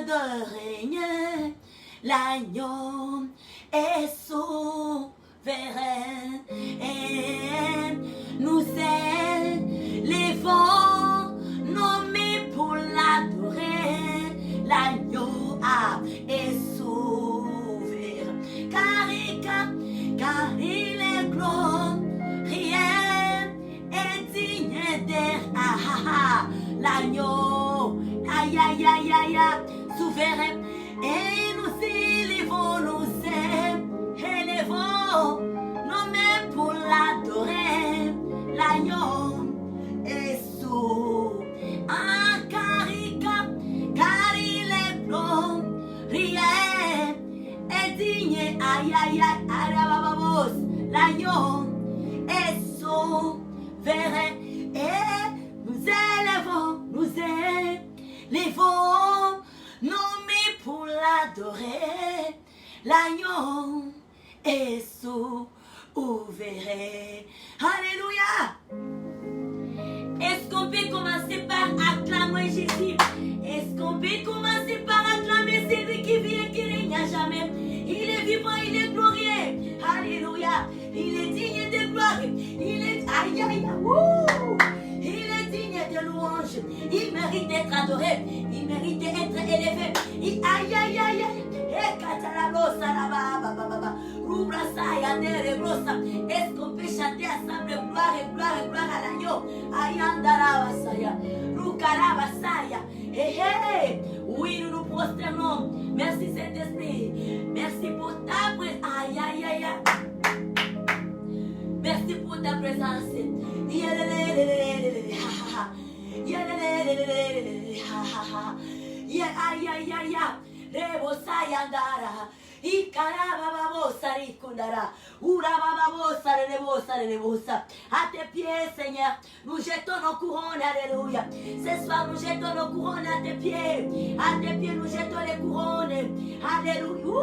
de régner. L'agneau est souverain et nous élevons nos mains pour l'adorer. L'agneau est souverain car il est glorieux et digne d'être. L'agneau, aïe aïe aïe aïe, souverain. Et nous élevons nos mains pour l'adorer. L'agneau est souverain car il est glorieux et digne. Aïe aïe aïe, l'agneau est souverain et nous élevons nos mains pour l'adorer. L'agneau est souverain. Alléluia. Est-ce qu'on peut commencer par acclamer Jésus? Est-ce qu'on peut commencer par acclamer celui qui vient, qui règne à jamais? Il est vivant, il est glorieux. Alléluia. Il est digne de gloire. Il est aïe aïe aïe. Il est digne de louange. Il mérite d'être adoré. Il mérite d'être élevé. Aïe aïe aïe aïe. Est-ce qu'on peut chanter ensemble gloire et gloire et gloire à l'agneau? Oui, nous nous prosternons. Merci Saint-Esprit. Merci pour ta présence. Aïe aïe aïe aïe. Merci pour ta présence. Aïe aïe aïe. Rebosayandara, Ikarababosari Kundara, Urababosa, Rebosa. À tes pieds, Seigneur, nous jetons nos couronnes, alléluia. Ce soir, nous jetons nos couronnes à tes pieds. À tes pieds, nous jetons les couronnes. Alléluia.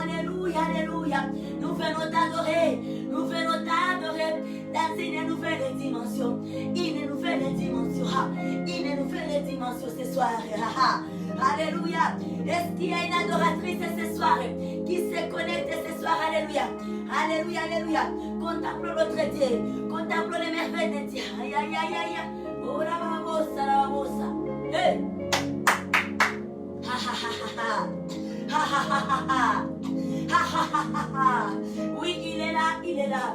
Alléluia, alléluia. Nous venons t'adorer. Nous venons t'adorer dans une nouvelle dimension. Une nouvelle dimension. Une nouvelle dimension ce soir. Alléluia. Est-ce qu'il y a une adoratrice ce soir qui se connecte ce soir? Alléluia. Alléluia, alléluia. Contemple notre Dieu. Contemple les merveilles de Dieu. Aïe, aïe, aïe, aïe. Oh, la babosa, la babosa. Hey. Ha, ha, ha, ha, ha. Ha, ha, ha, ha, ha. Ha, ha, ha, ha, ha. Oui, il est là, il est là.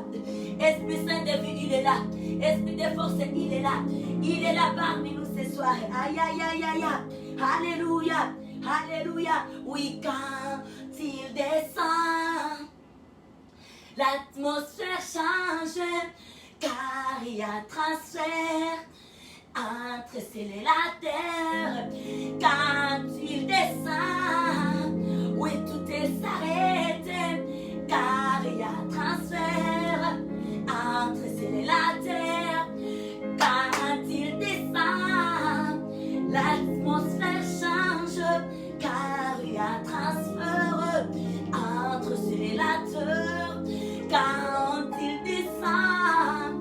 Esprit Saint de vie, il est là. Esprit de force, il est là. Il est là parmi nous ce soir. Aïe, aïe, aïe, aïe, aïe. Alléluia, alléluia. Oui, quand il descend, l'atmosphère change, car il y a transfert entre ciel et la terre. Quand il descend, oui, tout est s'arrête, car il y a transfert entre ciel et la terre. Quand il descend, l'atmosphère change, car il y a transfert entre ciel et la terre. Quand il descend,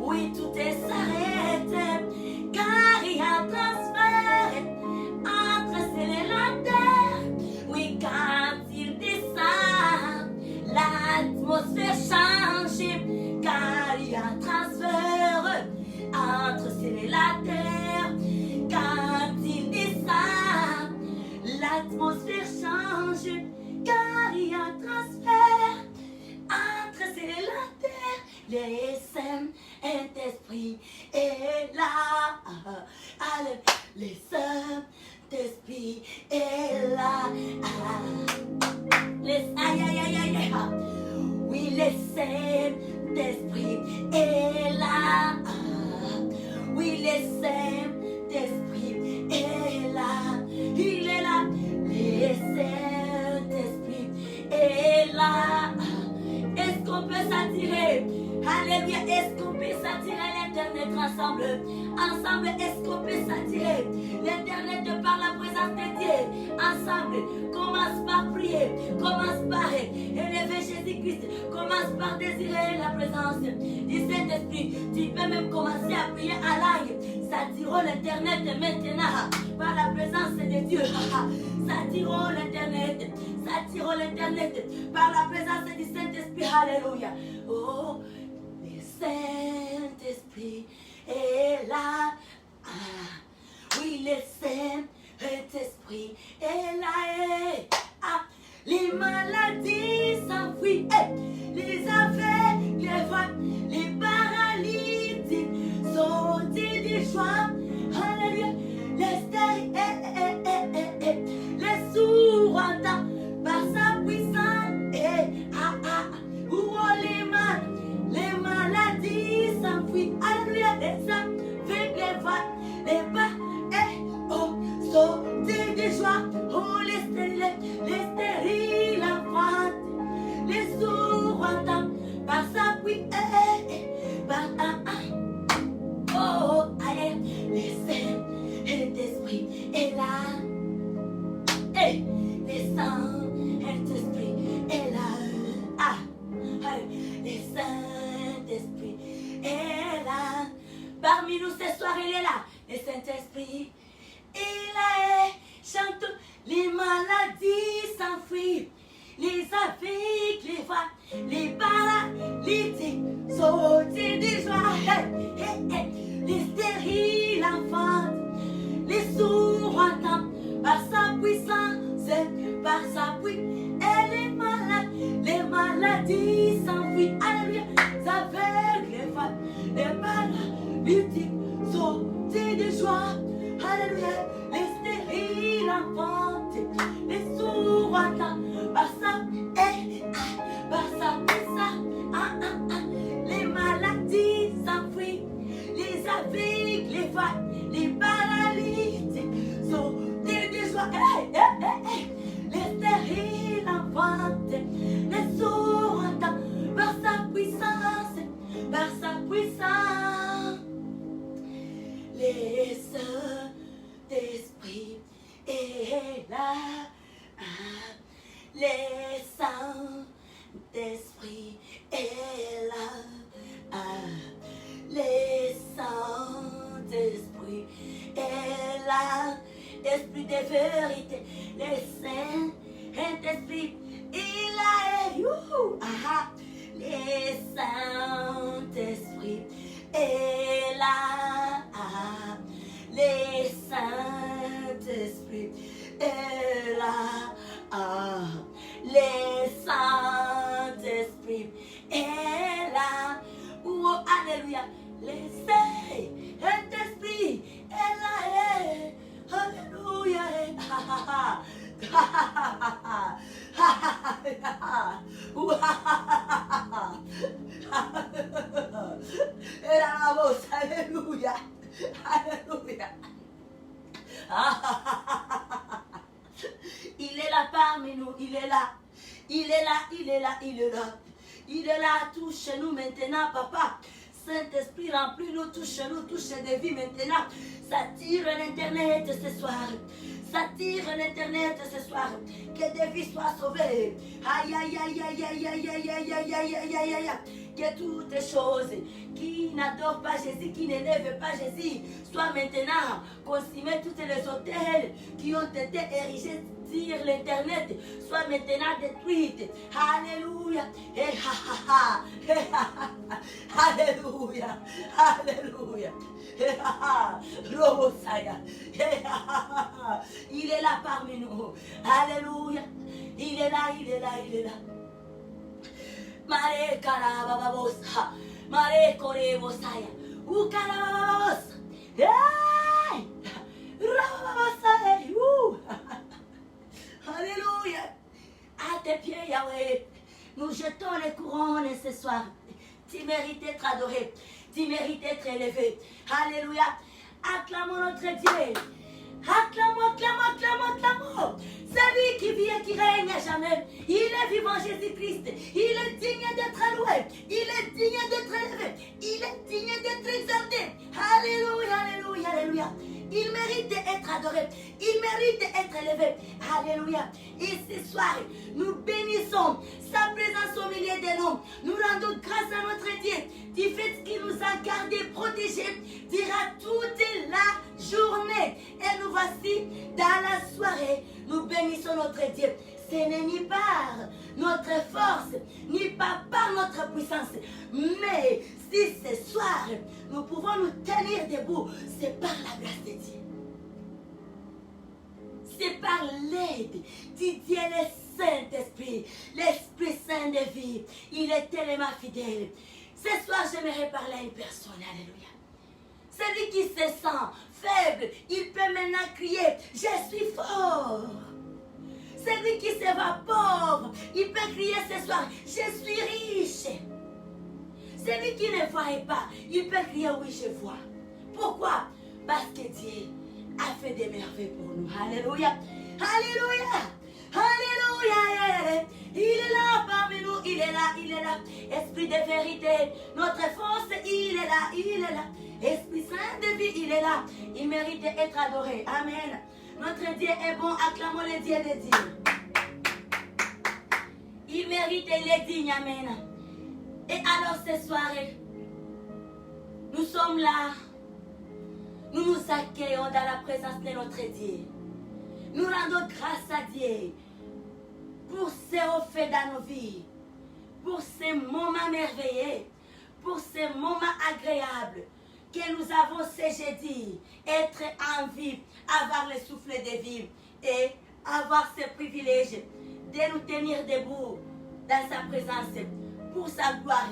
oui, tout est s'arrête, car il y a transfert entre ciel et la terre. Oui, quand il descend, l'atmosphère change, car il y a transfert entre ciel et la terre. Quand il descend, l'atmosphère change, car il y a transfert entre ciel et la terre. Les Saint-Esprit est là. Allez, les Saint-Esprit est là. Les aïe aïe aïe aïe. Oui, les Saint-Esprit est là. Oui, les Saint-Esprit est là. Il est là. Les Saint-Esprit est là. Est-ce qu'on peut s'attirer? Alléluia. Est-ce qu'on peut s'attirer l'Internet ensemble? Ensemble, est-ce qu'on peut s'attirer l'Internet par la présence de Dieu? Ensemble, commence par prier. Commence par élever Jésus-Christ. Commence par désirer la présence du Saint-Esprit. Tu peux même commencer à prier en langue. S'attirons l'Internet maintenant par la présence de Dieu. Saturons l'Internet. Saturons l'Internet par la présence du Saint-Esprit. Alléluia. Oh, le Saint-Esprit est là. Ah, oui, le Saint-Esprit est là. Ah, les maladies s'enfuient. Les aveugles, les voix, les paralytiques sortis du joie. Alléluia. Les stériles, les sourds entendent par sa puissance. Où les maladies s'enfuient. Alléluia. Les aveugles, les voix, les paralytiques sortis du joie. Oh, les stériles enfantent. Les sourds entendent par sa puissance. Oh, allez, le Saint-Esprit est là. Hey, le Saint-Esprit est là. Ah, le Saint-Esprit est là. Parmi nous ce soir, il est là. Le Saint-Esprit est là. Chante, les maladies s'enfuient. Les aveugles, les voix, les paralytiques sortis du joie. Les stériles enfantent, les sourds entendent par sa puissance, par sa puissance. Et les maladies s'enfuient. Alléluia. Les aveugles, les voix, les paralytiques sortis du joie. Alléluia. Les stériles enfantent, les sourds entendent par sa puissance. Les maladies s'enfuient. Les aveugles, les voix, les paralytiques sortis du joie. Les stériles enfantent, les sourds entendent par sa puissance, par sa puissance. Le Saint-Esprit est là. Le Saint-Esprit est là. Le Saint-Esprit est là. Esprit de vérité, le Saint-Esprit est là. Le Saint-Esprit est là. Le Saint-Esprit est là. Le Saint-Esprit est là. Oh, alléluia. Le Saint-Esprit est là. Alléluia. Alléluia. Alléluia. Il est là parmi nous, il est là. Il est là, il est là, il est là. Il est là, touche-nous maintenant, papa. Saint-Esprit, remplis-nous, touche-nous, touche des vies maintenant. S'attire l'Internet ce soir. S'attire l'Internet ce soir. Que des vies soient sauvées. Aïe, aïe, aïe, aïe, aïe, aïe, aïe, aïe, aïe, aïe, aïe, aïe, aïe. Que toutes les choses qui n'adorent pas Jésus, qui n'élèvent pas Jésus, soient maintenant consumées. Toutes les hôtels qui ont été érigés sur l'Internet soient maintenant détruites. Alléluia. Alléluia. Alléluia. Il est là parmi nous. Alléluia. Il est là, il est là, il est là. Mare karababosa. Mare korebosaya. U karababosa. Hey! Rababosa. Alléluia. À tes pieds, Yahweh. Nous jetons les couronnes ce soir. Tu mérites d'être adoré. Tu mérites d'être élevé. Alléluia. Acclamons notre Dieu. Acclamons, acclamons, acclamons, acclamons. Celui qui vit et qui règne à jamais. Il est vivant, Jésus-Christ. Il est digne d'être loué. Il est digne d'être élevé. Il est digne d'être exalté. Alléluia, alléluia, alléluia. Il mérite d'être adoré. Il mérite d'être élevé. Alléluia. Et ce soir, nous bénissons sa présence au milieu de nous. Nous rendons grâce à notre Dieu du fait qu'il nous a gardés, protégés durant toute la journée. Et nous voici dans la soirée. Nous bénissons notre Dieu. Ce n'est ni par notre force, ni pas par notre puissance. Mais si ce soir, nous pouvons nous tenir debout, c'est par la grâce de Dieu. C'est par l'aide du Dieu le Saint-Esprit, l'Esprit Saint de vie. Il est tellement fidèle. Ce soir, j'aimerais parler à une personne. Alléluia. Celui qui se sent faible, il peut maintenant crier, je suis fort. Celui qui se voit pauvre, il peut crier ce soir, je suis riche. Celui qui ne voit pas, il peut crier, oui, je vois. Pourquoi? Parce que Dieu a fait des merveilles pour nous. Alléluia. Alléluia. Alléluia. Il est là parmi nous, il est là, il est là. Esprit de vérité, notre force, il est là, il est là. Esprit Saint de vie, il est là. Il mérite d'être adoré. Amen. Notre Dieu est bon, acclamons le Dieu de Dieu. Il mérite, il est digne. Amen. Et alors ce soir, nous sommes là. Nous nous accueillons dans la présence de notre Dieu. Nous rendons grâce à Dieu pour ce fait dans nos vies, pour ces moments merveilleux, pour ces moments agréables que nous avons ce jeudi, être en vie, avoir le souffle de vie et avoir ce privilège de nous tenir debout dans sa présence pour sa gloire,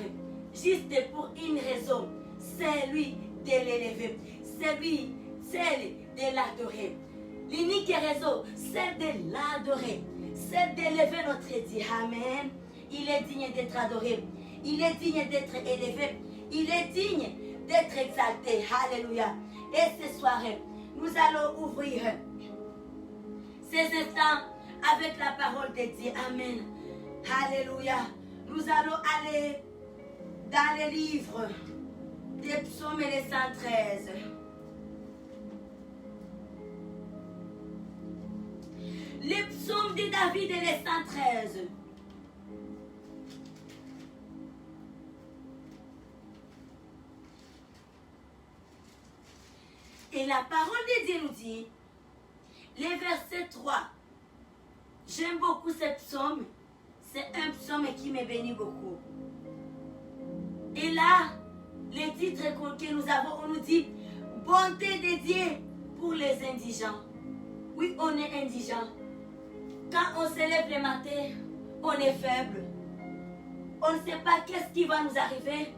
juste pour une raison, c'est lui de l'élever, c'est lui, celle de l'adorer. L'unique raison, c'est de l'adorer, c'est d'élever notre Dieu. Amen. Il est digne d'être adoré, il est digne d'être élevé, il est digne d'être exalté. Alléluia. Et ce soir, nous allons ouvrir ces instants avec la parole de Dieu. Amen. Alléluia. Nous allons aller dans les livres des psaumes et les 113. Les psaumes de David et les 113. Et la parole de Dieu nous dit, les versets 3. J'aime beaucoup ce psaume. C'est un psaume qui me bénit beaucoup. Et là, les titres que nous avons, on nous dit, bonté de Dieu pour les indigents. Oui, on est indigents. Quand on se lève le matin, on est faible. On ne sait pas qu'est-ce qui va nous arriver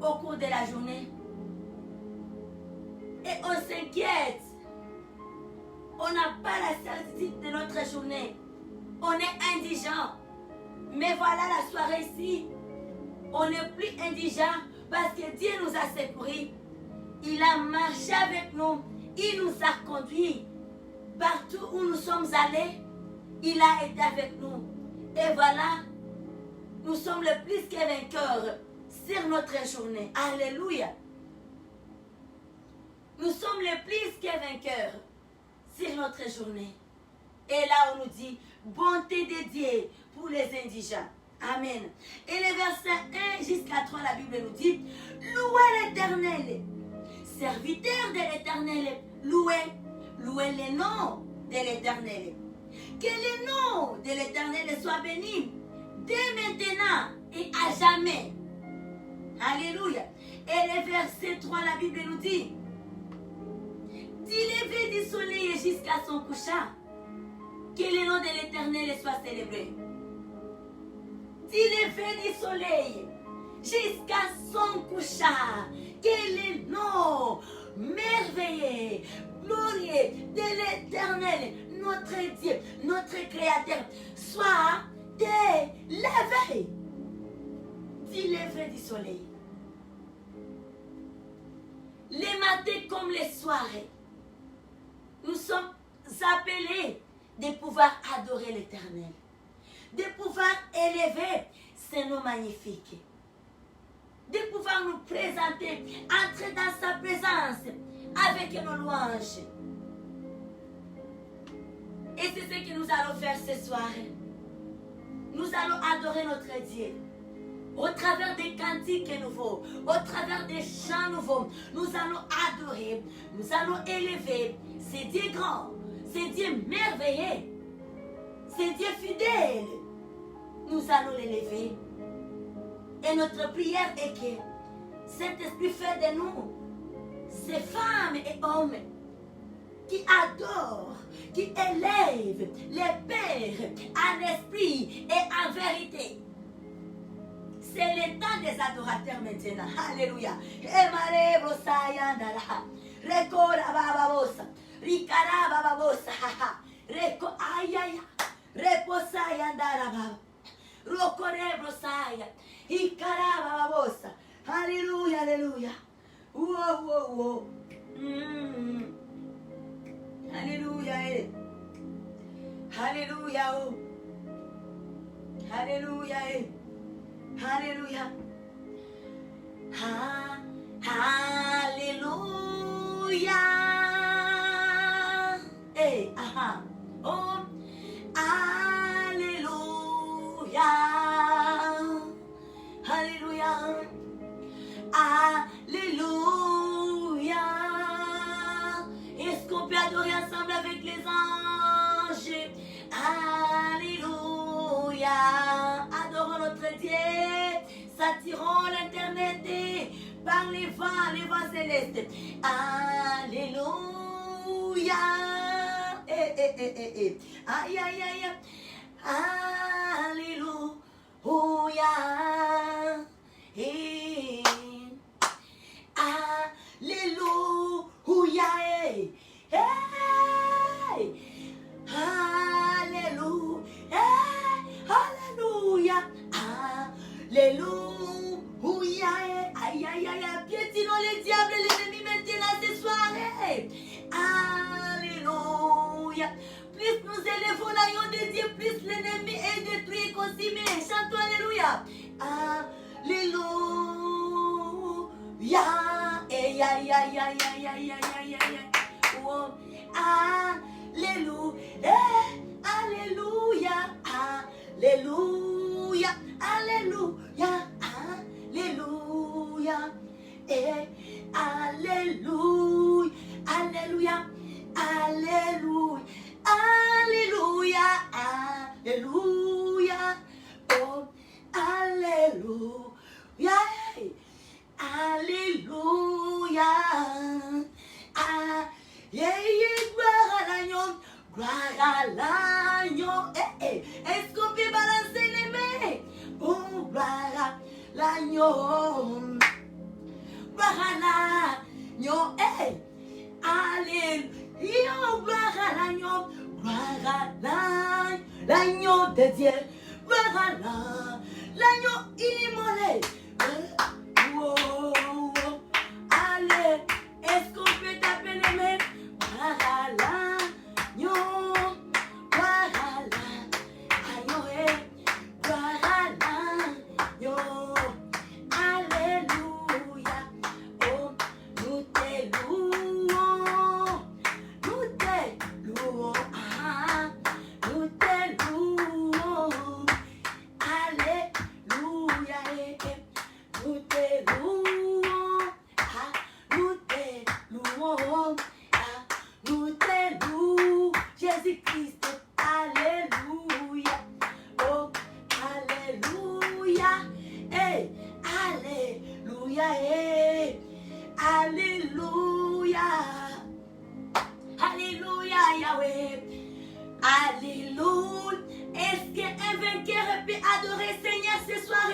au cours de la journée. Et on s'inquiète. On n'a pas la certitude de notre journée. On est indigent. Mais voilà la soirée ici. On n'est plus indigent parce que Dieu nous a secourus. Il a marché avec nous. Il nous a conduits. Partout où nous sommes allés, il a été avec nous. Et voilà, nous sommes le plus que vainqueurs sur notre journée. Alléluia. Nous sommes le plus que vainqueurs sur notre journée. Et là, on nous dit, bonté de Dieu pour les indigents. Amen. Et les versets 1 jusqu'à 3, la Bible nous dit, louez l'Éternel, serviteurs de l'Éternel, louez le nom de l'Éternel. Que le nom de l'Éternel soit béni dès maintenant et à jamais. Alléluia. Et le verset 3, la Bible nous dit, du lever du soleil jusqu'à son couchant, que le nom de l'Éternel soit célébré. Du lever du soleil jusqu'à son couchant, que le nom merveilleux, glorieux de l'Éternel, notre Dieu, notre Créateur, soit élevé. Du lever du soleil. Les matins comme les soirées, nous sommes appelés de pouvoir adorer l'Éternel, de pouvoir élever ses noms magnifiques, de pouvoir nous présenter, entrer dans sa présence avec nos louanges. Et c'est ce que nous allons faire ce soir. Nous allons adorer notre Dieu. Au travers des cantiques nouveaux, au travers des chants nouveaux, nous allons adorer, nous allons élever. C'est Dieu grand, c'est Dieu merveilleux, c'est Dieu fidèle. Nous allons l'élever. Et notre prière est que Saint-Esprit fait de nous ces femmes et hommes qui adorent, qui élèvent les pères en esprit et en vérité. C'est le temps des adorateurs maintenant. Alléluia. Rekora bababosa. Rikara bababosa. Reko ayaya. Reposaya ndarababa. Rokore brosaya. Ikara bababosa. Alléluia, alléluia. Wow, wow, wow. Alléluia. Alléluia. Alléluia. Alléluia. Alléluia. Hey, aha. Oh, Alléluia. Alléluia. Alléluia. Est-ce qu'on peut adorer ensemble avec les anges? Alléluia. Adorons notre Dieu. Saturons l'internet par les vents célestes. Alléluia. Aïe, aïe, aïe. Alléluia. Alléluia. Hey. Alléluia. Alléluia. Alléluia. Aïe, aïe, aïe. Piétinons les diables et l'ennemi maintenant ce soir. Alléluia. Plus nous élevons l'aïon de Dieu, plus l'ennemi est détruit, consumé. Chantons Alléluia. Alléluia. Aïe, aïe, aïe, aïe, aïe, aïe, aïe, aïe. Oh. Alléluia. Alléluia. Alléluia. Alléluia. Alléluia. Alléluia. Alléluia. Alléluia. Alléluia. Alléluia. Oh, Alléluia. Alléluia. Gloire à l'agneau. Gloire à l'agneau. Est-ce qu'on peut balancer les mains? Oh, gloire à l'agneau. Gloire à l'agneau. Alléluia. Gloire à l'agneau. Gloire à l'agneau de Dieu. Gloire à l'agneau immolé. Allez, est-ce qu'on peut taper les mains? Gloire à l'agneau. Gloire à l'agneau. Gloire à l'agneau. Alléluia. Oh, nous te louons. Nous te louons. Nous te louons. Alléluia. Nous te louons. Nous te louons. Nous te louons. Jésus-Christ. Alléluia. Oh, alléluia. Hey, alléluia. Hey, alléluia. Alléluia, Yahweh. Alléluia. Est-ce qu'un vainqueur peut adorer Seigneur ce soir?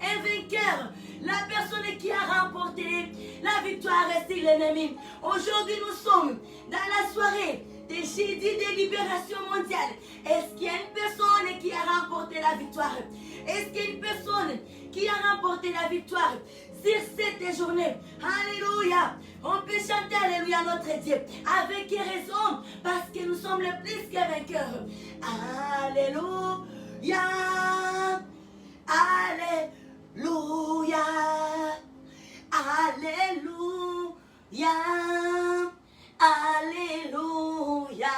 Un vainqueur, la personne qui a remporté la victoire sur l'ennemi. Aujourd'hui, nous sommes dans la soirée de jeudi de libération mondiale. Est-ce qu'il y a une personne qui a remporté la victoire? Est-ce qu'il y a une personne qui a remporté la victoire sur cette journée? Alléluia. On peut chanter Alléluia à notre Dieu avec raison parce que nous sommes le plus que vainqueurs. Alléluia. Alléluia. Alléluia. Alléluia.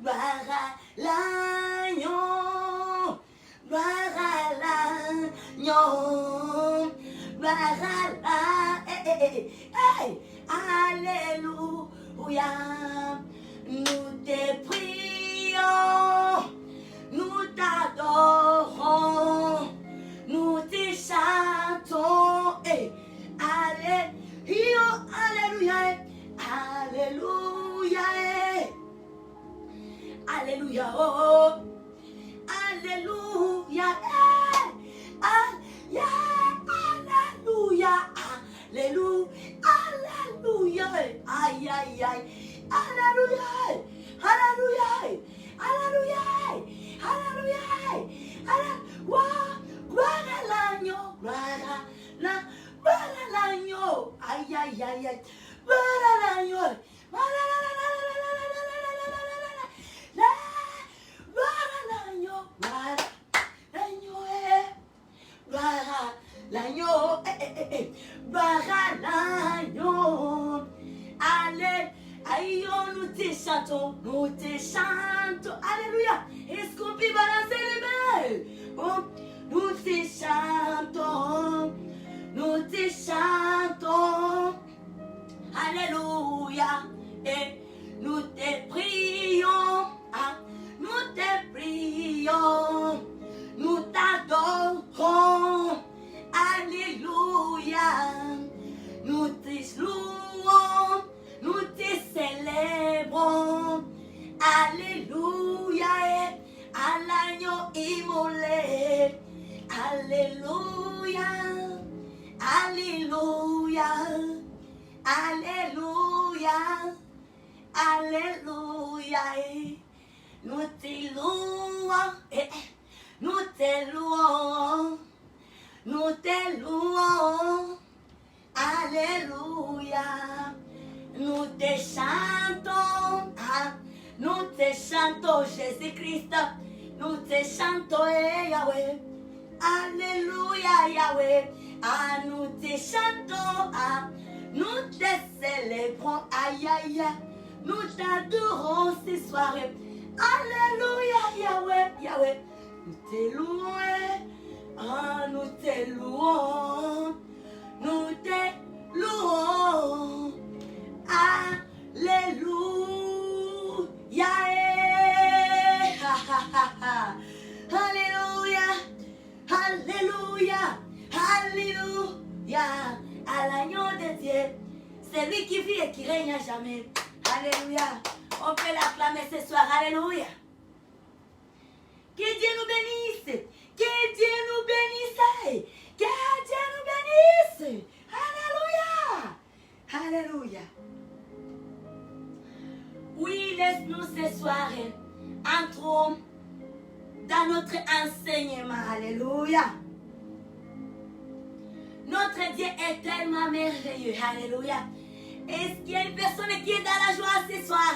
Gloire à l'agneau. Gloire à l'agneau. Gloire à l'agneau. Alléluia. Nous te prions, nous t'adorons, nous te chantons. Et Alléluia, Alléluia, Alléluia, Alléluia, oh, Alléluia, Alléluia, Alléluia, Alléluia, aïe, aïe, aïe, Alléluia, Alléluia, Alléluia, Alléluia, Alléluia, gloire à l'agneau, gloire à l'agneau, aïe, aïe, aïe, aïe, gloire à l'agneau, l'agneau, l'agneau, allez, aïe, nous te chantons, alléluia, est-ce qu'on peut balancer les mains? Oh, nous te chantons, alléluia, et nous te prions, nous te prions, nous t'adorons, alléluia, nous te louons, nous te célébrons, alléluia, à l'agneau immolé, alléluia, alléluia, alléluia, alléluia, nous te louons, nous te louons, nous te louons, alléluia, nous te chantons, Jésus-Christ, nous te chantons, Yahweh, alléluia, Yahweh, nous te chantons, nous te célébrons, aïe, aïe, nous t'adorons ce soir, alléluia, Yahweh, Yahweh, nous te louons, nous te louons, nous te louons, alléluia, alléluia, alléluia, alléluia, à l'agneau de Dieu, c'est lui qui vit et qui règne à jamais, alléluia, on peut l'acclamer ce soir, alléluia, que Dieu nous bénisse, que Dieu nous bénisse, que Dieu nous bénisse, alléluia, alléluia. Oui, laisse-nous ce soir, entrons dans notre enseignement, alléluia. Notre Dieu est tellement merveilleux, alléluia. Est-ce qu'il y a une personne qui est dans la joie ce soir?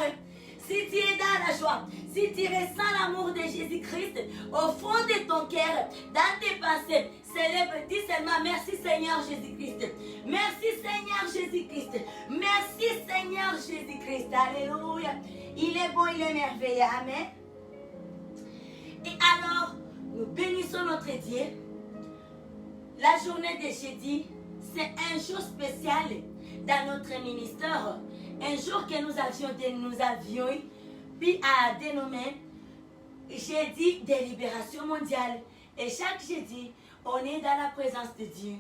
Si tu es dans la joie, si tu ressens l'amour de Jésus-Christ au fond de ton cœur, dans tes pensées, célèbre, dis seulement merci Seigneur Jésus-Christ. Merci Seigneur Jésus-Christ. Merci Seigneur Jésus-Christ. Alléluia. Il est bon, il est merveilleux. Amen. Et alors, nous bénissons notre Dieu. La journée de jeudi, c'est un jour spécial dans notre ministère. Un jour que nous avions puis à dénommer jeudi de libération mondiale. Et chaque jeudi, on est dans la présence de Dieu.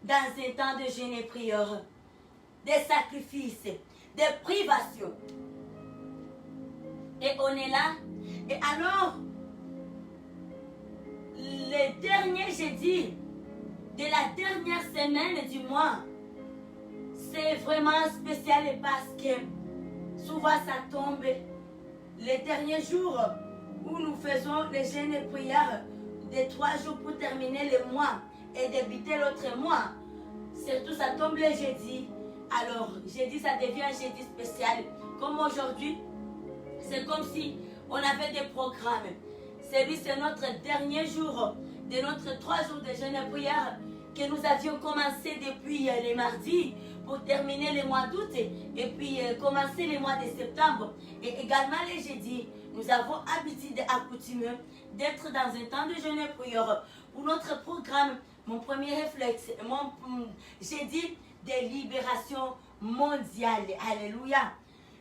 Dans un temps de jeûne et prière, de sacrifices, de privations. Et on est là. Et alors, le dernier jeudi de la dernière semaine du mois, c'est vraiment spécial parce que souvent ça tombe les derniers jours où nous faisons les jeûnes et prières de 3 jours pour terminer le mois et débuter l'autre mois. Surtout ça tombe le jeudi. Alors jeudi ça devient un jeudi spécial. Comme aujourd'hui, c'est comme si on avait des programmes. C'est notre dernier jour de notre 3 jours de jeûne et prière que nous avions commencé depuis les mardis pour terminer le mois d'août et puis commencer le mois de septembre. Et également les jeudis, nous avons habitude accoutumé d'être dans un temps de jeûne et prière. Pour notre programme, mon premier réflexe, j'ai dit de libération mondiale. Alléluia.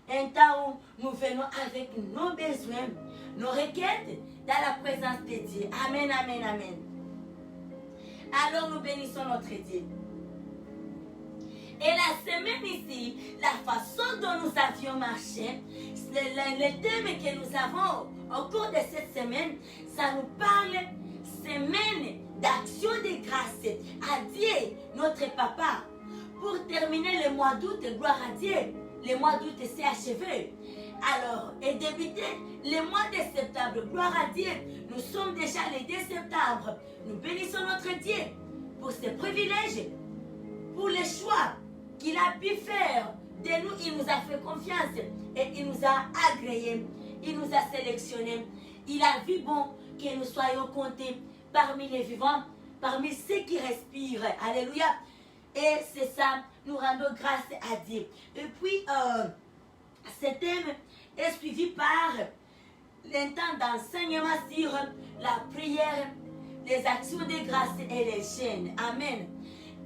Un temps où nous venons avec nos besoins, nos requêtes dans la présence de Dieu. Amen, amen, amen. Alors nous bénissons notre Dieu. Et la semaine ici, la façon dont nous avions marché, le thème que nous avons au cours de cette semaine, ça nous parle semaine d'action de grâce à Dieu, notre Papa. Pour terminer le mois d'août, gloire à Dieu, le mois d'août s'est achevé. Alors, et débuter le mois de septembre, gloire à Dieu, nous sommes déjà le 2 septembre. Nous bénissons notre Dieu pour ce privilège, pour le choix qu'il a pu faire de nous. Il nous a fait confiance et il nous a agréés, il nous a sélectionnés. Il a vu bon que nous soyons comptés parmi les vivants, parmi ceux qui respirent. Alléluia. Et c'est ça, nous rendons grâce à Dieu. Et puis, ce thème est suivi par un temps d'enseignement sur la prière, les actions de grâce et les chaînes. Amen.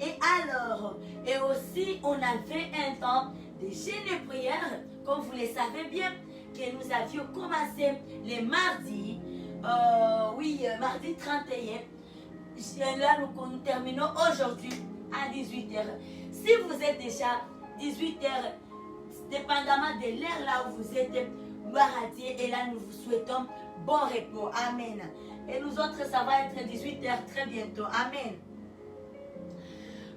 Et alors, et aussi, on avait un temps de jeûne et prière, comme vous le savez bien, que nous avions commencé le mardi, mardi 31. Là, nous terminons aujourd'hui à 18h. Si vous êtes déjà 18h, dépendamment de l'heure là où vous êtes, gloire à Dieu, et là, nous vous souhaitons bon repos. Amen. Et nous autres, ça va être 18h très bientôt. Amen.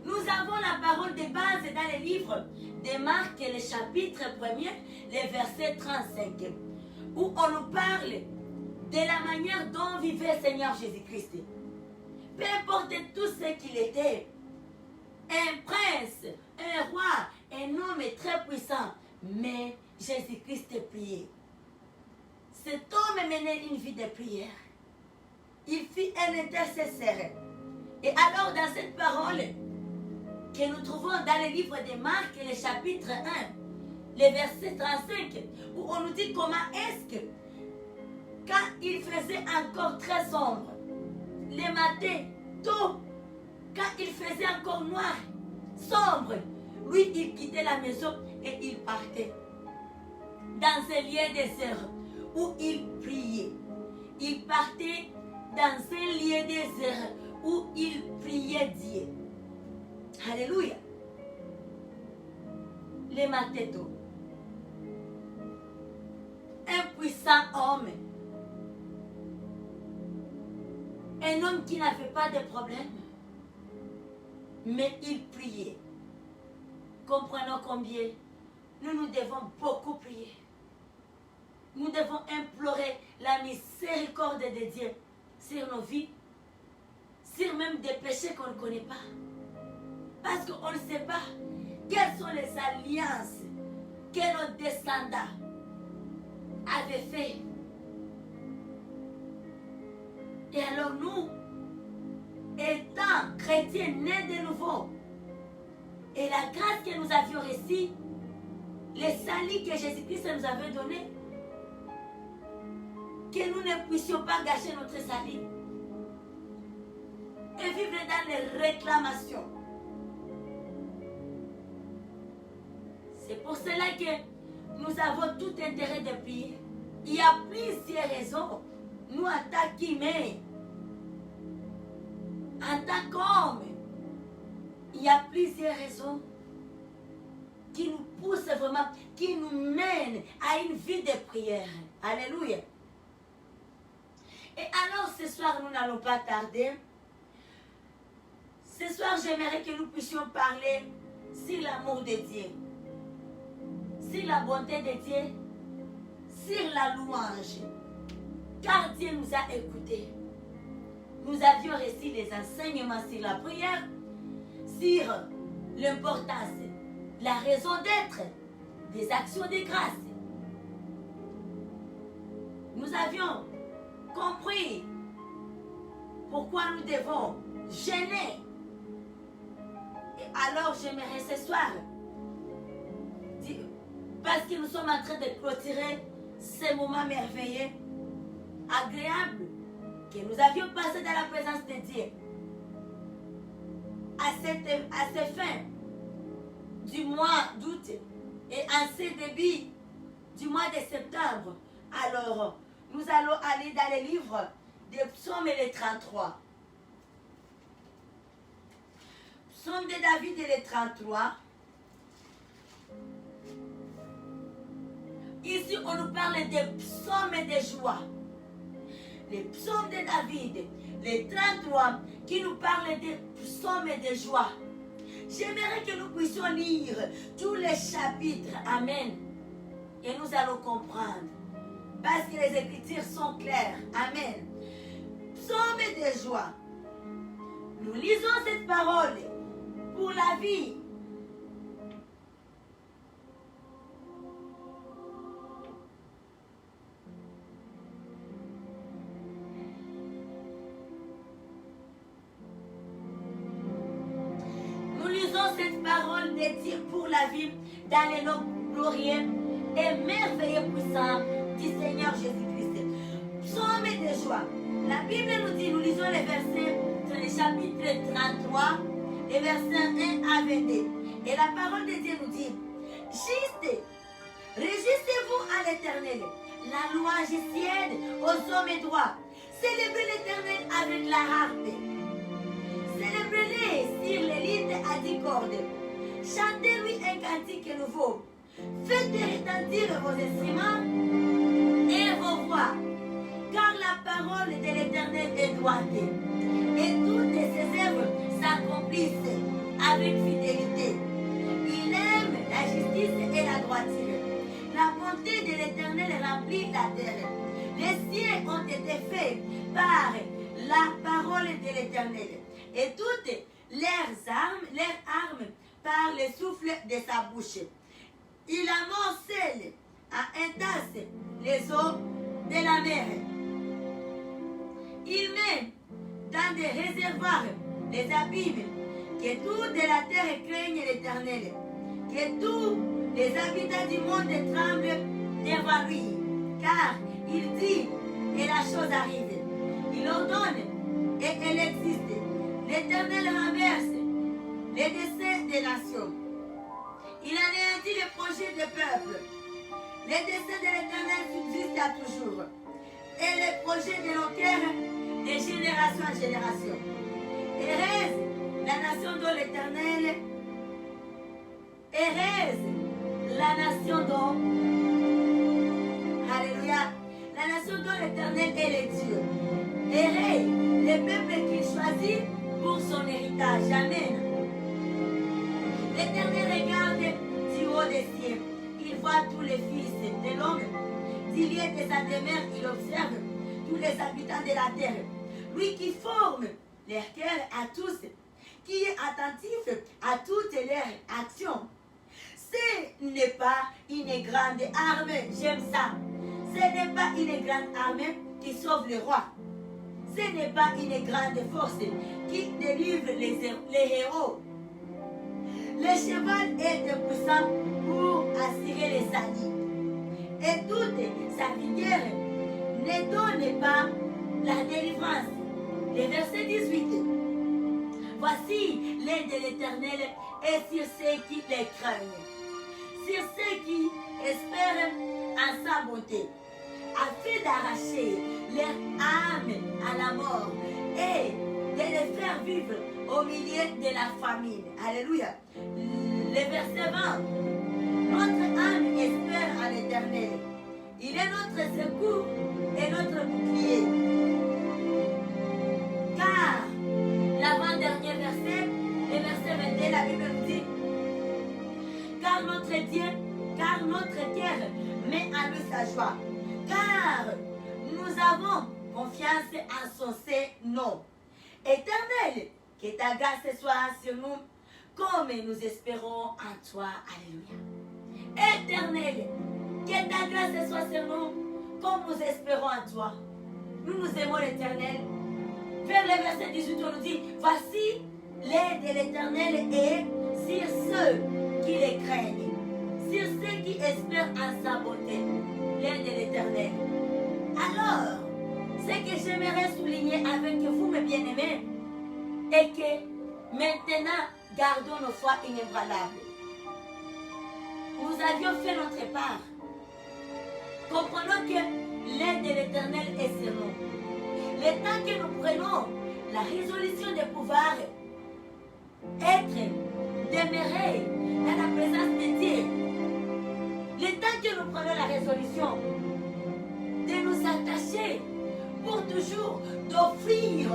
Nous avons la parole de base dans le livre de Marc, le chapitre 1er, le verset 35, où on nous parle de la manière dont vivait le Seigneur Jésus-Christ. Peu importe tout ce qu'il était, un prince, un roi, un homme très puissant, mais Jésus-Christ priait. Cet homme menait une vie de prière. Il fit un intercesseur. Et alors, dans cette parole que nous trouvons dans le livre de Marc, le chapitre 1, le verset 35, où on nous dit comment est-ce que, quand il faisait encore très sombre, le matin, tôt, quand il faisait encore noir, sombre, lui, il quittait la maison et il partait dans un lieu désert où il priait. Il partait dans un lieu désert où il priait Dieu. Alléluia. Le matin tôt, un puissant homme, un homme qui n'avait pas de problème, mais il priait. Comprenons combien nous devons beaucoup prier. Nous devons implorer la miséricorde de Dieu sur nos vies, sur même des péchés qu'on ne connaît pas. Parce qu'on ne sait pas quelles sont les alliances que nos descendants avaient faites. Et alors nous, étant chrétiens nés de nouveau, et la grâce que nous avions reçue, les salut que Jésus-Christ nous avait donné, que nous ne puissions pas gâcher notre salut et vivre dans les réclamations. C'est pour cela que nous avons tout intérêt de prier. Il y a plusieurs raisons. Nous, en tant qu'humains, en tant qu'hommes, il y a plusieurs raisons qui nous poussent vraiment, qui nous mènent à une vie de prière. Alléluia. Et alors, ce soir, nous n'allons pas tarder. Ce soir, j'aimerais que nous puissions parler sur l'amour de Dieu, sur la bonté de Dieu, sur la louange. Car Dieu nous a écoutés. Nous avions reçu les enseignements sur la prière, sur l'importance, la raison d'être des actions de grâce. Nous avions compris pourquoi nous devons jeûner. Et alors j'aimerais ce soir, parce que nous sommes en train de clôturer ces moments merveilleux, agréables, que nous avions passé dans la présence de Dieu, à cette fin du mois d'août et en ce début du mois de septembre. Alors, nous allons aller dans les livres des psaumes et les 33. Psaume de David et les 33. Ici, on nous parle des psaumes et des joies. Les psaumes de David, les 33, qui nous parlent des psaumes et des joies. J'aimerais que nous puissions lire tous les chapitres. Amen. Et nous allons comprendre. Parce que les Écritures sont claires. Amen. Psaumes et des joies. Nous lisons cette parole pour la vie. Nous lisons cette parole dédiée pour la vie dans les noms glorieux et merveilleux puissants du Seigneur Jésus-Christ. Psaume et des joies. La Bible nous dit, nous lisons les versets dans le chapitre 33, les versets 1 à 22. Et la parole de Dieu nous dit, juste, réjouissez-vous à l'Éternel, la louange tienne aux hommes droits. Célébrez l'Éternel avec la harpe. Célébrez-les sur les lignes à 10 cordes. Chantez-lui un cantique nouveau. Faites retentir vos instruments et vos voix. Car la parole de l'Éternel est droite. Et toutes ses œuvres s'accomplissent avec fidélité. Il aime la justice et la droiture. La bonté de l'Éternel remplit la terre. Les cieux ont été faits par la parole de l'Éternel. Et toutes leurs armes par le souffle de sa bouche. Il amoncelle à un tasse les eaux de la mer. Il met dans des réservoirs les abîmes. Que tout de la terre craigne l'Éternel. Que tous les habitants du monde tremblent devant lui. Car il dit et la chose arrive. Il ordonne et elle existe. L'Éternel renverse les desseins des nations. Il anéantit les projets des peuples. Les desseins de l'Éternel subsistent à toujours. Et les projets de nos cœurs de génération en génération. Heureuse la nation dont l'Éternel. Heureuse la nation dont. Alléluia. La nation dont l'Éternel est le Dieu. Heureux les peuples qu'il choisit pour son héritage. Amen. L'Éternel regarde du haut des cieux. Il voit tous les fils de l'homme. Du lieu de sa demeure, il observe tous les habitants de la terre. Lui qui forme leur cœur à tous, qui est attentif à toutes leurs actions. Ce n'est pas une grande armée, j'aime ça. Ce n'est pas une grande armée qui sauve le roi. Ce n'est pas une grande force qui délivre les héros. Le cheval est puissant pour assurer les alliés. Et toute sa vigueur ne donne pas la délivrance. Le verset 18. Voici l'aide de l'Éternel est sur ceux qui les craignent, sur ceux qui espèrent en sa bonté, afin d'arracher leur âme à la mort et de les faire vivre au milieu de la famine. Alléluia. Le verset 20. Notre âme espère à l'Éternel. Il est notre secours et notre bouclier. Car, l'avant-dernier verset, le verset 22, la Bible nous dit, car notre cœur met en lui sa joie. Car nous avons confiance en son nom. Éternel, que ta grâce soit sur nous, comme nous espérons en toi. Alléluia. Éternel, que ta grâce soit sur nous, comme nous espérons en toi. Nous nous aimons l'Éternel. Vers le verset 18, on nous dit, voici l'aide de l'Éternel est sur ceux qui les craignent, sur ceux qui espèrent en sa bonté. L'aide de l'Éternel. Alors, ce que j'aimerais souligner avec vous, mes bien-aimés, est que maintenant, gardons nos foi inébranlables. Nous avions fait notre part. Comprenons que l'aide de l'Éternel est sur nous. Le temps que nous prenons la résolution de pouvoir être, demeurer dans la présence de Dieu, le temps que nous prenons la résolution de nous attacher pour toujours, d'offrir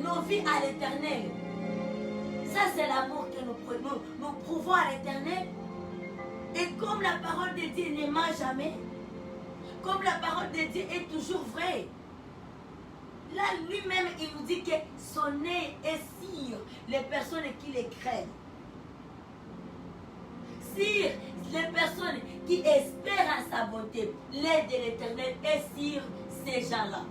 nos vies à l'Éternel. Ça, c'est l'amour que nous prouvons à l'Éternel. Et comme la parole de Dieu ne ment jamais, comme la parole de Dieu est toujours vraie, là, lui-même, il nous dit que son nez est sur les personnes qui les craignent. Sur les personnes qui espèrent en sa bonté. L'aide de l'Éternel est sur ces gens-là.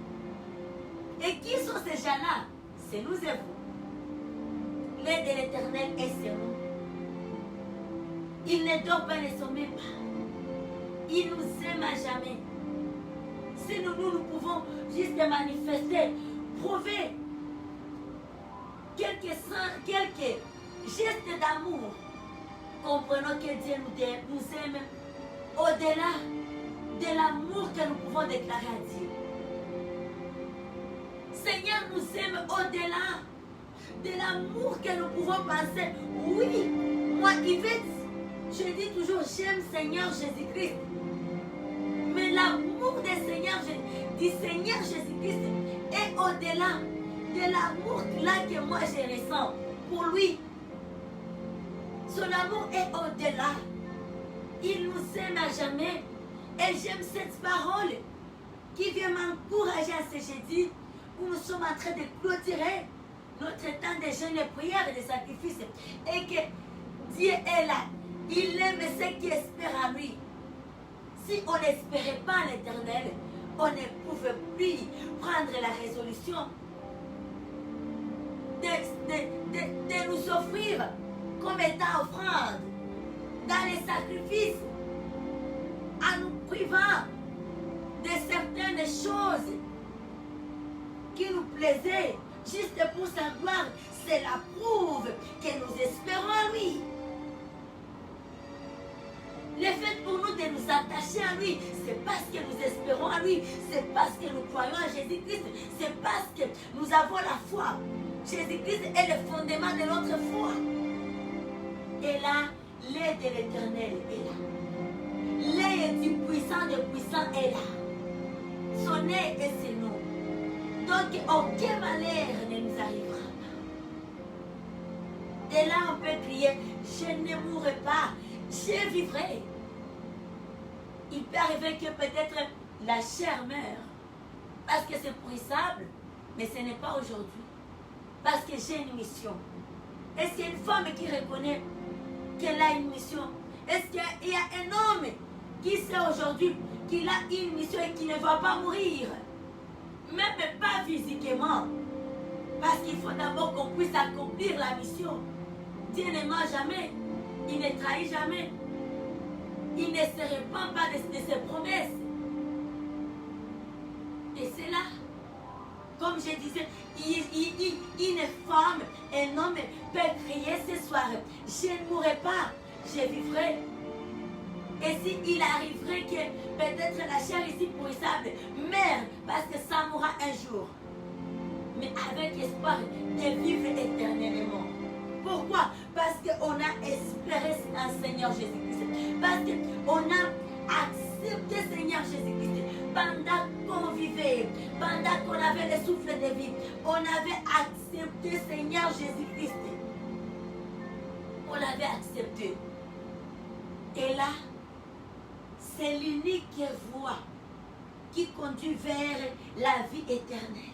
Et qui sont ces gens-là? C'est nous et vous. L'aide de l'Éternel est sur nous. Il ne dort pas, ne sommeille pas. Il nous aime à jamais. Si nous pouvons juste manifester, prouver quelques gestes d'amour, comprenons que Dieu nous aime au-delà de l'amour que nous pouvons déclarer à Dieu. Seigneur nous aime au-delà de l'amour que nous pouvons penser. Oui, moi, Yvette, je dis toujours, j'aime Seigneur Jésus-Christ. Mais l'amour du Seigneur Jésus-Christ est au-delà de l'amour là que moi je ressens pour lui. Son amour est au-delà. Il nous aime à jamais. Et j'aime cette parole qui vient m'encourager à ce jeudi où nous sommes en train de clôturer notre temps de jeûne, de prière et de sacrifice. Et que Dieu est là. Il aime ceux qui espèrent en lui. Si on n'espérait pas à l'Éternel, on ne pouvait plus prendre la résolution de nous offrir comme étant offrande dans les sacrifices, en nous privant de certaines choses qui nous plaisaient, juste pour sa gloire. Cela prouve que nous espérons en lui. Le fait pour nous de nous attacher à lui, c'est parce que nous espérons en lui, c'est parce que nous croyons en Jésus-Christ, c'est parce que nous avons la foi. Jésus-Christ est le fondement de notre foi. Et là, l'aide de l'Éternel est là. L'aide du puissant est là. Son aide est sur nous. Donc, aucun malheur ne nous arrivera pas. Et là, on peut crier, je ne mourrai pas. Je vivrai. Il peut arriver que peut-être la chair meurt. Parce que c'est pourrissable. Mais ce n'est pas aujourd'hui. Parce que j'ai une mission. Est-ce qu'il y a une femme qui reconnaît qu'elle a une mission? Est-ce qu'il y a un homme qui sait aujourd'hui qu'il a une mission et qui ne va pas mourir? Même pas physiquement. Parce qu'il faut d'abord qu'on puisse accomplir la mission. Dieu ne ment jamais. Il ne trahit jamais. Il ne se répand pas de ses promesses. Et c'est là, comme je disais, une femme, un homme peut crier ce soir, je ne mourrai pas, je vivrai. Et s'il arriverait que peut-être la chair ici pourrissable meurt parce que ça mourra un jour, mais avec espoir de vivre éternellement. Pourquoi? Parce qu'on a espéré en Seigneur Jésus-Christ. Parce qu'on a accepté Seigneur Jésus-Christ. Pendant qu'on vivait, pendant qu'on avait le souffle de vie, on avait accepté Seigneur Jésus-Christ. On l'avait accepté. Et là, c'est l'unique voie qui conduit vers la vie éternelle.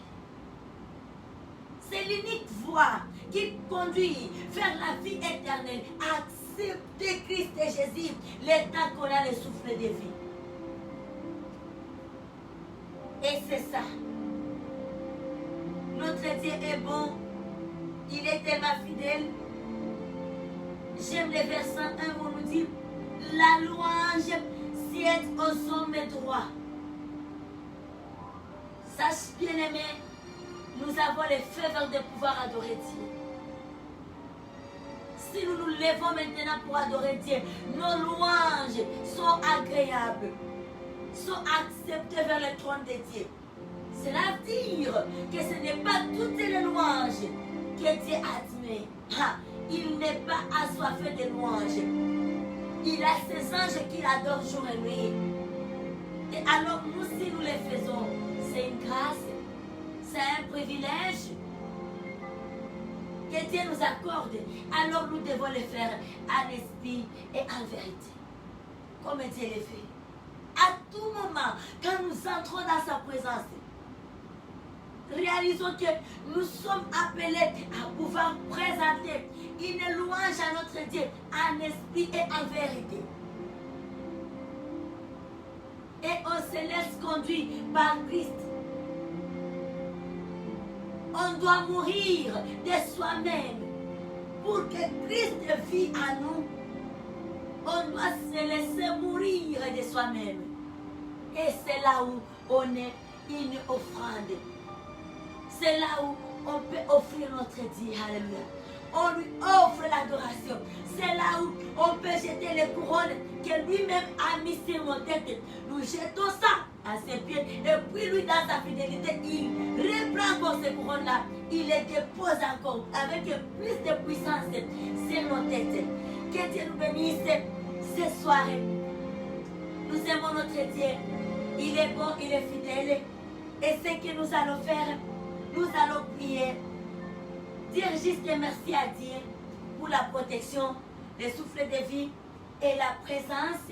C'est l'unique voie qui conduit vers la vie éternelle. Accepter Christ et Jésus, le temps qu'on a le souffle de vie. Et c'est ça. Notre Dieu est bon. Il est tellement fidèle. J'aime le verset 1 où on nous dit la louange sied au sommet droit. Sache bien aimé, nous avons les faveurs de pouvoir adorer Dieu. Si nous nous levons maintenant pour adorer Dieu, nos louanges sont agréables. sont acceptés vers le trône de Dieu. Cela veut dire que ce n'est pas toutes les louanges que Dieu admet. Il n'est pas assoiffé de louanges. Il a ses anges qu'il adore jour et nuit. Et alors nous, si nous les faisons, c'est une grâce, c'est un privilège que Dieu nous accorde. Alors nous devons le faire en esprit et en vérité. Comme Dieu le fait. À tout moment, quand nous entrons dans sa présence, réalisons que nous sommes appelés à pouvoir présenter une louange à notre Dieu en esprit et en vérité. Et on se laisse conduire par Christ. On doit mourir de soi-même pour que Christ vive en nous. On doit se laisser mourir de soi-même. Et c'est là où on est une offrande. C'est là où on peut offrir notre Dieu. Alléluia. On lui offre l'adoration. C'est là où on peut jeter les couronnes que lui-même a mis sur nos têtes. Nous jetons ça à ses pieds. Et puis lui, dans sa fidélité, il reprend encore ces couronnes-là. Il les dépose encore avec plus de puissance sur nos têtes. Que Dieu nous bénisse ce soir. Nous aimons notre Dieu. Il est bon, il est fidèle. Et ce que nous allons faire, nous allons prier. Dire juste merci à Dieu pour la protection, le souffle de vie et la présence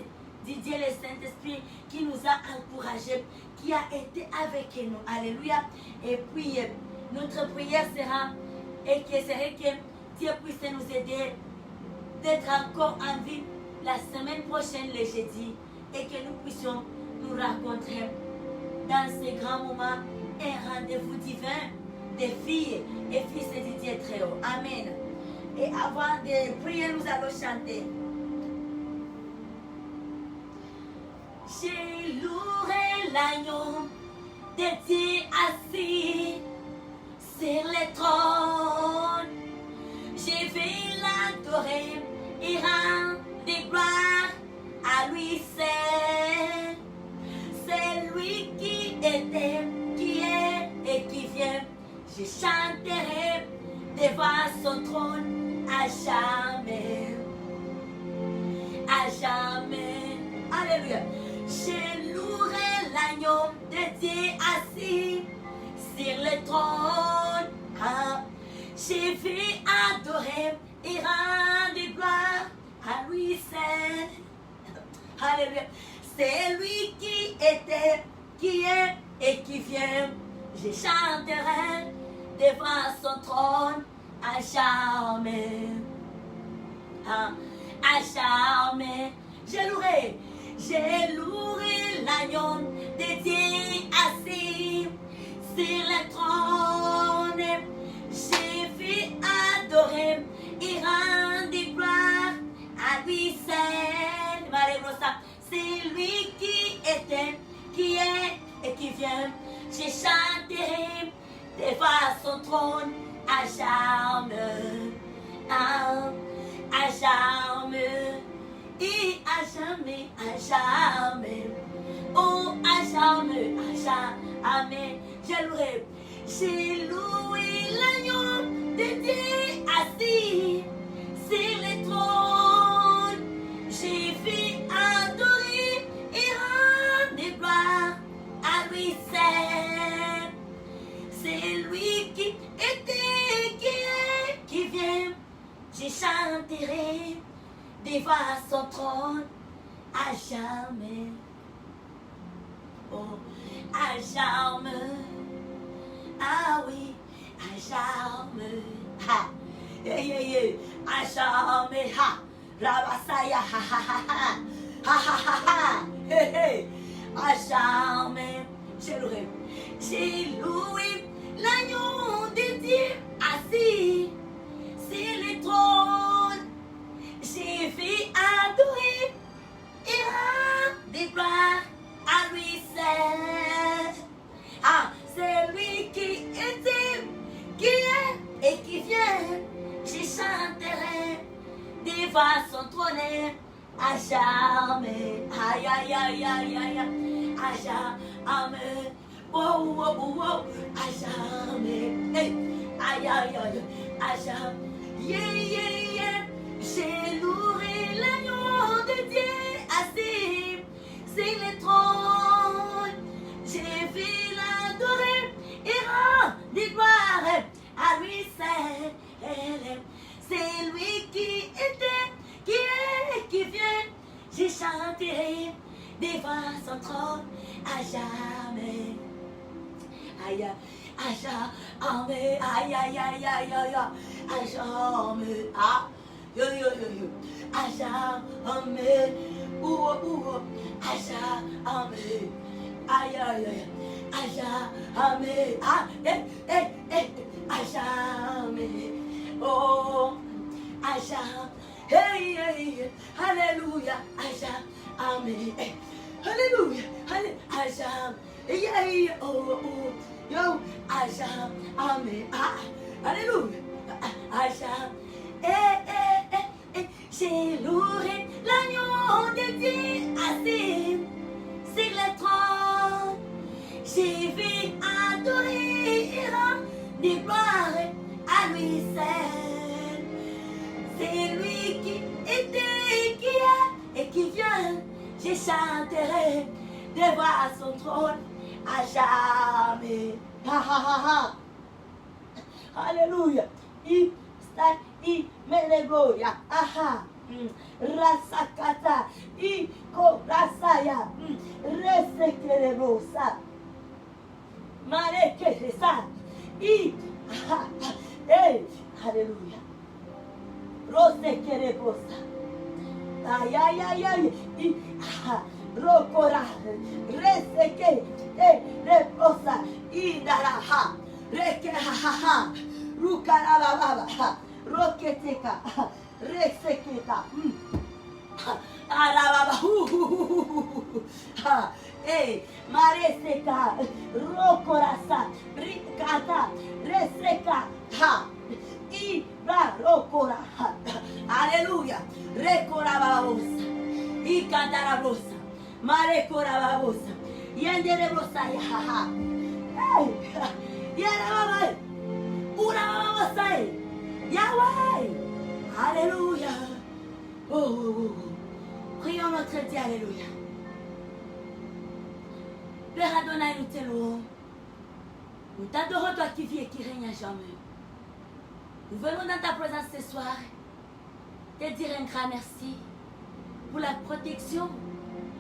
du Dieu le Saint-Esprit qui nous a encouragés, qui a été avec nous. Alléluia. Et puis, notre prière sera et que serait que Dieu puisse nous aider d'être encore en vie la semaine prochaine, le jeudi, et que nous puissions nous rencontrer dans ces grands moments, un rendez-vous divin des filles et fils de Dieu très haut. Amen. Et avant de prier, nous allons chanter. J'ai loué l'agneau de Dieu assis sur le trône. Je vais l'adorer et rendre gloire à lui seul. C'est lui qui était, qui est et qui vient. Je chanterai devant son trône à jamais. À jamais. Alléluia. Je louerai l'agneau de Dieu assis sur le trône. Je vais adorer et rendre gloire à lui seul. Alléluia. C'est lui qui était, qui est et qui vient. Je chanterai devant son trône à jamais. À jamais. Je louerai l'agneau de Dieu assis sur le trône. Je vais adorer et rendre gloire à lui seul. C'est lui qui était, qui est et qui vient. Je chanterai devant son trône à jamais. À jamais. Et à jamais, à jamais. Oh, à jamais, à jamais. J'ai loué l'agneau de Dieu assis sur le trône. J'ai fait adorer et rendre gloire à lui seul. C'est lui qui était, qui est, qui vient. Je chanterai devant son trône à jamais. Oh, à jamais. Ah oui, à jamais. Ha, à jamais. Ha, Rabasaya. Ha ha ha ha. Ha ha ha ha. À jamais. J'ai loué l'agneau de Dieu assis sur le trône. J'ai fait adorer et rendre gloire à lui seul. C'est lui qui était, qui est et qui vient. Je chanterai devant son trône à jamais. Aïe, aïe, aïe, aïe, aïe. à jamais. Oh, oh, oh, oh, à jamais. Hey. Aïe, aïe, aïe, à jamais. Yeah, yeah, yeah. J'ai loué l'agneau de Dieu assis sur le trône. J'ai vu l'adorer et rendre gloire à lui seul. C'est lui qui était, qui est, qui vient. J'ai chanté devant son trône à jamais. Aïe, à jamais. Aïe, aïe, aïe, aïe, aïe, à jamais. Ah, yo, yo, yo, yo. À jamais. Ouh, ouh, à jamais. Aïe, aïe, aïe. À jamais. Ah, à jamais. Oh, à jamais. Hey, hey, alléluia, à jamais. Alléluia, à jamais. Yeah, oh, oh, yo, à jamais. Ah, alléluia, à jamais. J'ai loué l'agneau de Dieu assis sur le trône. J'ai vu adorer des gloires à lui seul. C'est lui qui était, qui est et qui vient. Je chanterai devant son trône à jamais. Ha ha ha ha. Alléluia. I menegoya. Aha. Rasakata. I ko rasaya. Resekerebosa. Marekeresa. I. Hey. Alléluia. Rosekerebosa. Ay, ay, ay, ay. I. Rokora. Reseke. Reposa. I daraha. Reke ha ha ha. Rukarababa. Roketeka. Reseketa. Arababa. Eh, Mareseka. Rokorasa. Rikata. Reseka. Ha. Ibra rokora. Alléluia. Rekorababosa. Ikandarabosa. Marekorababosa. Yenderebrosa. Ha. Hey. Yarababa. Urababosa. Yahweh. Alléluia. Oh, oh, oh. Prions notre Dieu. Alléluia. Père Adonai, nous te louons. Nous t'adorons, toi qui vis et qui règne à jamais. Nous venons dans ta présence ce soir te dire un grand merci pour la protection,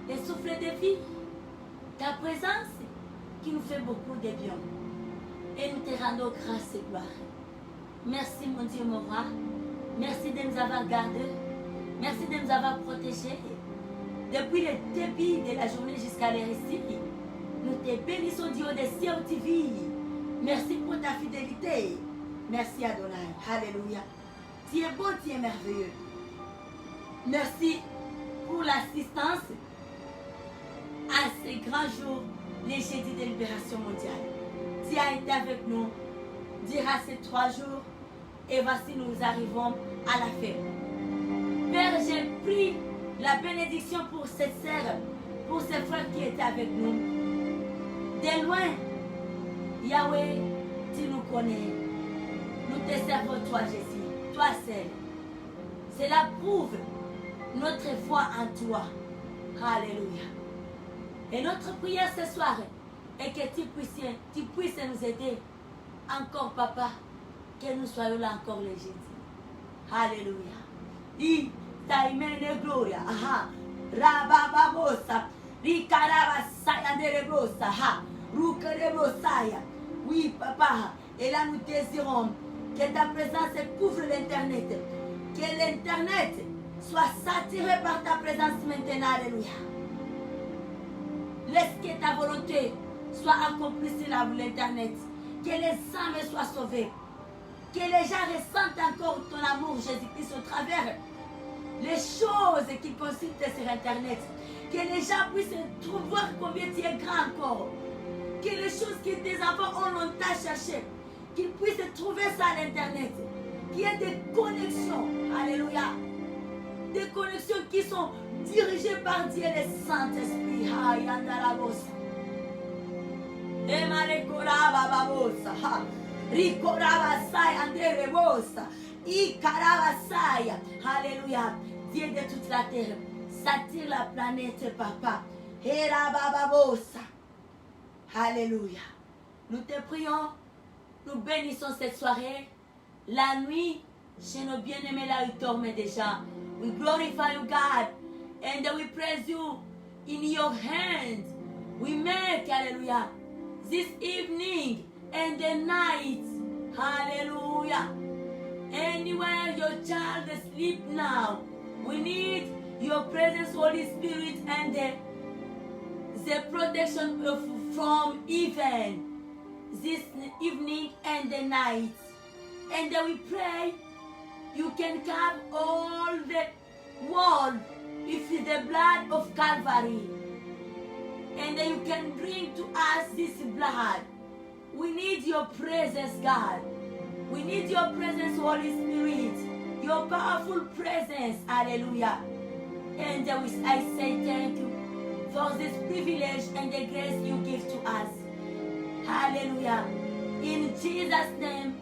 les souffles de vie, ta présence qui nous fait beaucoup de bien. Et nous te rendons grâce et gloire. Merci mon Dieu, mon roi. Merci de nous avoir gardés. Merci de nous avoir protégés. Depuis le début de la journée jusqu'à l'heure ici, nous te bénissons Dieu des cieux TV. Merci pour ta fidélité. Merci Adonai. Alléluia. Tu es beau, tu es merveilleux. Merci pour l'assistance à ces grands jours, les jeudis de libération mondiale. Tu as été avec nous durant ces 3 jours et voici nous arrivons à la fin. Père, j'ai pris la bénédiction pour ces sœurs, pour ces frères qui étaient avec nous. De loin, Yahweh, tu nous connais. Nous te servons toi, Jésus, toi seul. Cela prouve notre foi en toi. Alléluia. Et notre prière ce soir est que tu puisses nous aider encore, Papa, que nous soyons là encore les jeudis. Alléluia. I taimene gloria. Aha. Rabababosa. Rikaraba sayanderebrosa. Ha. Rukerebosaya. Oui, Papa. Et là, nous désirons que ta présence couvre l'Internet. Que l'Internet soit saturé par ta présence maintenant. Alléluia. Laisse que ta volonté soit accomplie sur l'Internet. Que les âmes soient sauvées. Que les gens ressentent encore ton amour, Jésus-Christ, au travers les choses qui consistent sur Internet. Que les gens puissent voir combien tu es grand encore. Que les choses que tes enfants ont longtemps cherchées, qu'ils puissent trouver ça à l'Internet. Qu'il y ait des connexions. Alléluia. Des connexions qui sont dirigé par Dieu le Saint-Esprit. Hayandarabosa. Emarekorabababosa. Rikorabasaya anderebosa. Ikarabasaya. Alléluia. Dieu de toute la terre, s'attire la planète, papa. Herabababosa. Alléluia. Nous te prions, nous bénissons cette soirée. La nuit, chez nos bien-aimés là, il dorment déjà. We glorify you, God, and we praise you in your hand. We make, hallelujah, this evening and the night, hallelujah. Anywhere your child is asleep now, we need your presence, Holy Spirit, and the protection from evil this evening and the night. And then we pray you can cover all the world with the blood of Calvary. And then you can bring to us this blood. We need your presence, God. We need your presence, Holy Spirit. Your powerful presence. Hallelujah. And then I say thank you for this privilege and the grace you give to us. Hallelujah. In Jesus' name,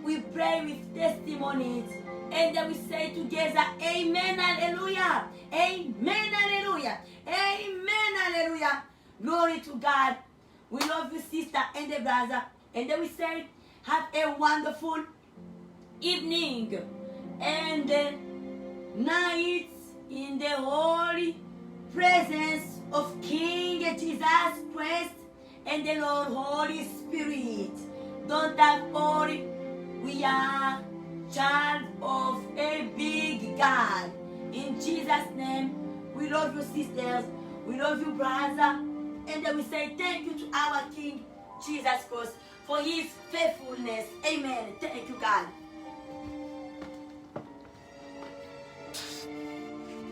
we pray with testimonies. And then we say together, Amen, hallelujah. Amen, hallelujah. Amen, hallelujah. Glory to God. We love you, sister and the brother. And then we say, have a wonderful evening and night in the holy presence of King Jesus Christ and the Lord Holy Spirit. Don't have worry. We are child of a big God. In Jesus' name, we love you, sisters. We love you, brother. And then we say thank you to our King, Jesus Christ, for his faithfulness. Amen. Thank you, God.